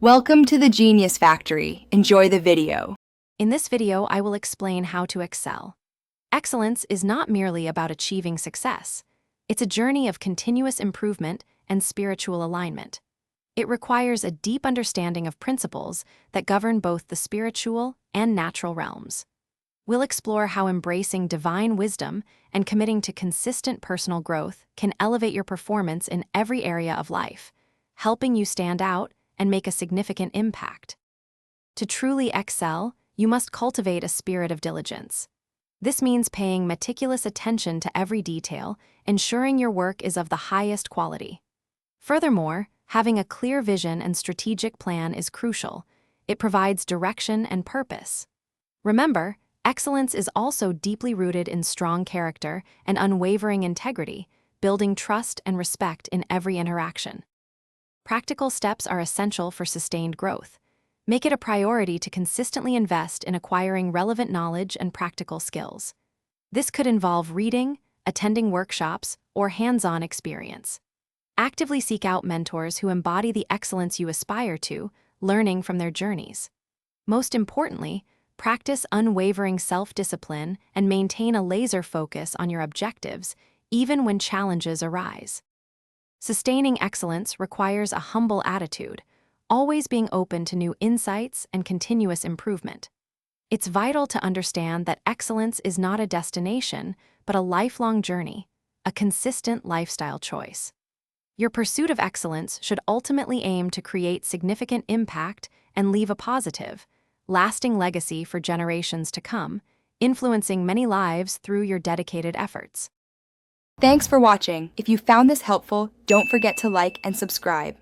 Welcome to the Genius Factory. Enjoy the video. In this video, I will explain how to excel. Excellence is not merely about achieving success. It's a journey of continuous improvement and spiritual alignment. It requires a deep understanding of principles that govern both the spiritual and natural realms. We'll explore how embracing divine wisdom and committing to consistent personal growth can elevate your performance in every area of life, helping you stand out and make a significant impact. To truly excel, you must cultivate a spirit of diligence. This means paying meticulous attention to every detail, ensuring your work is of the highest quality. Furthermore, having a clear vision and strategic plan is crucial. It provides direction and purpose. Remember, excellence is also deeply rooted in strong character and unwavering integrity, building trust and respect in every interaction. Practical steps are essential for sustained growth. Make it a priority to consistently invest in acquiring relevant knowledge and practical skills. This could involve reading, attending workshops, or hands-on experience. Actively seek out mentors who embody the excellence you aspire to, learning from their journeys. Most importantly, practice unwavering self-discipline and maintain a laser focus on your objectives, even when challenges arise. Sustaining excellence requires a humble attitude, always being open to new insights and continuous improvement. It's vital to understand that excellence is not a destination, but a lifelong journey, a consistent lifestyle choice. Your pursuit of excellence should ultimately aim to create significant impact and leave a positive, lasting legacy for generations to come, influencing many lives through your dedicated efforts. Thanks for watching. If you found this helpful, don't forget to like and subscribe.